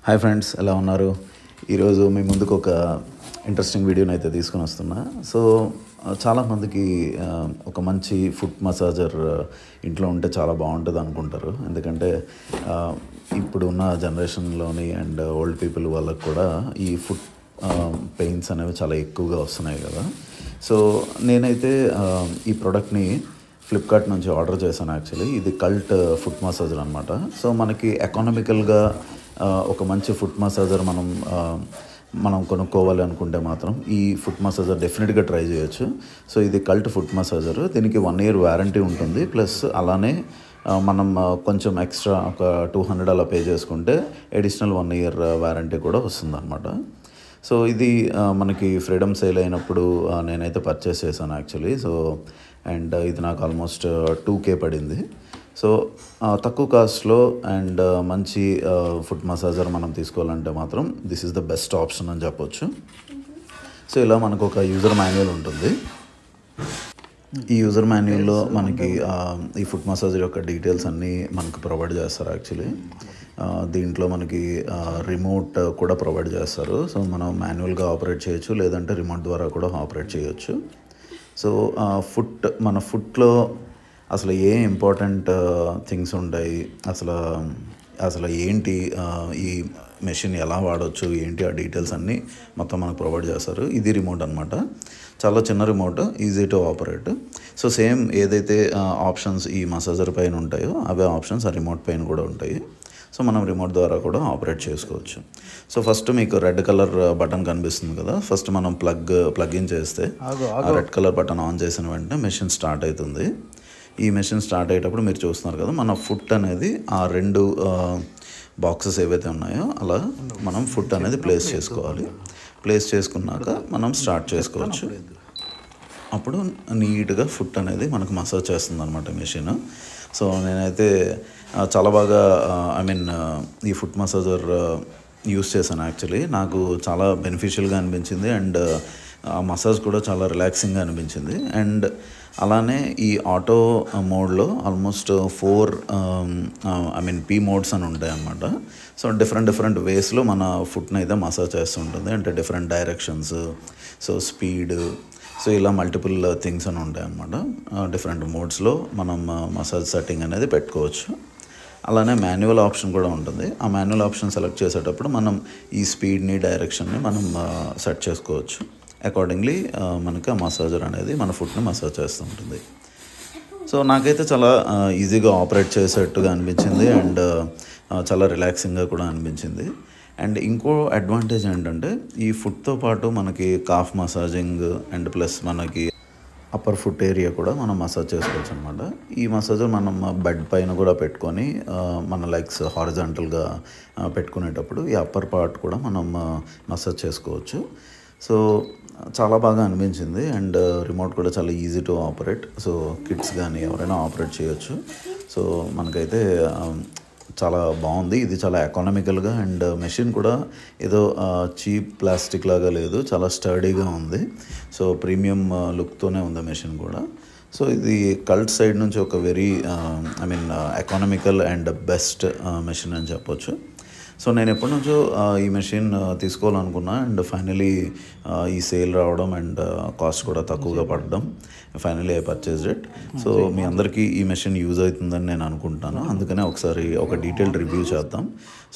Hi friends, ఎలా ఉన్నారు? ఈరోజు మీ ముందుకు ఒక ఇంట్రెస్టింగ్ వీడియోని అయితే తీసుకొని వస్తున్నా. సో చాలామందికి ఒక మంచి ఫుట్ మసాజర్ ఇంట్లో ఉంటే చాలా బాగుంటుంది అనుకుంటారు. ఎందుకంటే ఇప్పుడున్న జనరేషన్లోని అండ్ ఓల్డ్ పీపుల్ వాళ్ళకు కూడా ఈ ఫుట్ పెయిన్స్ అనేవి చాలా ఎక్కువగా వస్తున్నాయి కదా. సో నేనైతే ఈ ప్రోడక్ట్ని ఫ్లిప్కార్ట్ నుంచి ఆర్డర్ చేశాను. యాక్చువల్లీ ఇది కల్ట్ ఫుట్ మసాజర్ అనమాట. సో మనకి ఎకానమికల్గా ఒక మంచి ఫుట్ మసాజర్ మనం కొనుక్కోవాలి అనుకుంటే మాత్రం ఈ ఫుట్ మసాజర్ డెఫినెట్గా ట్రై చేయొచ్చు. సో ఇది కల్ట్ ఫుట్ మసాజర్, దీనికి 1 year వారంటీ ఉంటుంది. ప్లస్ అలానే మనం కొంచెం ఎక్స్ట్రా ఒక 200 అలా పే చేసుకుంటే అడిషనల్ 1 year వారంటీ కూడా వస్తుంది అనమాట. సో ఇది మనకి ఫ్రీడమ్ సేల్ అయినప్పుడు నేనైతే పర్చేస్ చేశాను యాక్చువల్లీ. సో అండ్ ఇది నాకు ఆల్మోస్ట్ 2K పడింది. సో తక్కువ కాస్ట్లో అండ్ మంచి ఫుట్ మసాజర్ మనం తీసుకోవాలంటే మాత్రం this is the best option అని చెప్పొచ్చు. సో ఇలా మనకు ఒక యూజర్ మాన్యువల్ ఉంటుంది. ఈ యూజర్ మాన్యువల్లో మనకి ఈ ఫుట్ మసాజర్ యొక్క డీటెయిల్స్ అన్నీ మనకు ప్రొవైడ్ చేస్తారు యాక్చువల్లీ. దీంట్లో మనకి రిమోట్ కూడా ప్రొవైడ్ చేస్తారు. సో మనం మాన్యువల్గా ఆపరేట్ చేయొచ్చు, లేదంటే రిమోట్ ద్వారా కూడా ఆపరేట్ చేయొచ్చు. సో మన ఫుట్లో అసలు ఏ ఇంపార్టెంట్ థింగ్స్ ఉంటాయి, అసలు ఏంటి, ఈ మెషిన్ ఎలా వాడవచ్చు, ఏంటి ఆ డీటెయిల్స్ అన్నీ మొత్తం మనకు ప్రొవైడ్ చేస్తారు. ఇది రిమోట్ అనమాట, చాలా చిన్న remote, easy to operate. So same ఏదైతే ఆప్షన్స్ ఈ మసాజర్ పైన ఉంటాయో అవే ఆప్షన్స్ ఆ రిమోట్ పైన కూడా ఉంటాయి. సో మనం రిమోట్ ద్వారా కూడా ఆపరేట్ చేసుకోవచ్చు. సో ఫస్ట్ మీకు రెడ్ కలర్ బటన్ కనిపిస్తుంది కదా, ఫస్ట్ మనం ప్లగ్ ఇన్ చేస్తే ఆ రెడ్ కలర్ బటన్ ఆన్ చేసిన వెంటనే మెషిన్ స్టార్ట్ అవుతుంది. ఈ మెషిన్ స్టార్ట్ అయ్యేటప్పుడు మీరు చూస్తున్నారు కదా, మన ఫుట్ అనేది ఆ 2 బాక్సెస్ ఏవైతే ఉన్నాయో అలా మనం ఫుట్ అనేది ప్లేస్ చేసుకోవాలి. ప్లేస్ చేసుకున్నాక మనం స్టార్ట్ చేసుకోవచ్చు. అప్పుడు నీట్గా ఫుట్ అనేది మనకు మసాజ్ చేస్తుంది అనమాట మెషిన్. సో నేనైతే చాలా బాగా ఈ ఫుట్ మసాజర్ యూస్ చేశాను యాక్చువల్లీ. నాకు చాలా బెనిఫిషియల్గా అనిపించింది అండ్ ఆ మసాజ్ కూడా చాలా రిలాక్సింగ్గా అనిపించింది. అండ్ అలానే ఈ ఆటో మోడ్లో ఆల్మోస్ట్ 4 పీ మోడ్స్ అని ఉంటాయి అన్నమాట. సో డిఫరెంట్ వేస్లో మన ఫుట్ని అయితే మసాజ్ చేస్తుంటుంది. అంటే different directions, so speed, so ఇలా మల్టిపుల్ థింగ్స్ అని ఉంటాయి అన్నమాట. డిఫరెంట్ మోడ్స్లో మనం మసాజ్ సెట్టింగ్ అనేది పెట్టుకోవచ్చు. అలానే మాన్యువల్ ఆప్షన్ కూడా ఉంటుంది. ఆ మాన్యువల్ ఆప్షన్ సెలెక్ట్ చేసేటప్పుడు మనం ఈ స్పీడ్ని, డైరెక్షన్ని మనం సెట్ చేసుకోవచ్చు. అకార్డింగ్లీ మనకి ఆ మసాజర్ అనేది మన ఫుట్ని మసాజ్ చేస్తూ ఉంటుంది. సో నాకైతే చాలా ఈజీగా ఆపరేట్ చేసేట్టుగా అనిపించింది అండ్ చాలా రిలాక్సింగ్గా కూడా అనిపించింది. అండ్ ఇంకో అడ్వాంటేజ్ ఏంటంటే ఈ ఫుట్తో పాటు మనకి కాఫ్ మసాజింగ్ అండ్ ప్లస్ మనకి అప్పర్ ఫుట్ ఏరియా కూడా మనం మసాజ్ చేసుకోవచ్చు అనమాట. ఈ మసాజర్ మనం బెడ్ పైన కూడా పెట్టుకొని మన లెగ్స్ హారిజాంటల్గా పెట్టుకునేటప్పుడు ఈ అప్పర్ పార్ట్ కూడా మనం మసాజ్ చేసుకోవచ్చు. సో చాలా బాగా అనిపించింది అండ్ రిమోట్ కూడా చాలా easy to operate. So kids కానీ ఎవరైనా ఆపరేట్ చేయొచ్చు. సో మనకైతే చాలా బాగుంది. ఇది చాలా ఎకానమికల్గా అండ్ మెషిన్ కూడా ఏదో చీప్ ప్లాస్టిక్ లాగా లేదు, చాలా స్టడీగా ఉంది. సో ప్రీమియం లుక్తోనే ఉంది మెషిన్ కూడా. సో ఇది కల్ట్ సైడ్ నుంచి ఒక very economical and best machine అని చెప్పొచ్చు. సో నేను ఎప్పటి నుంచో ఈ మెషిన్ తీసుకోవాలనుకున్నా అండ్ ఫైనలీ ఈ సేల్ రావడం అండ్ కాస్ట్ కూడా తక్కువగా పడడం, finally I purchased it. So మీ అందరికీ ఈ మెషిన్ యూజ్ అవుతుందని నేను అనుకుంటున్నాను. అందుకనే ఒకసారి ఒక డీటెయిల్డ్ రివ్యూ చేద్దాం.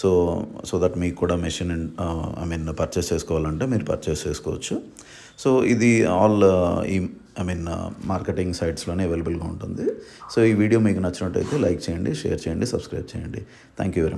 సో దట్ మీకు కూడా మెషిన్ పర్చేస్ చేసుకోవాలంటే మీరు పర్చేస్ చేసుకోవచ్చు. సో ఇది ఆల్ మార్కెటింగ్ సైట్స్లోనే అవైలబుల్గా ఉంటుంది. సో ఈ వీడియో మీకు నచ్చినట్టయితే లైక్ చేయండి, షేర్ చేయండి, సబ్స్క్రైబ్ చేయండి. Thank you very much.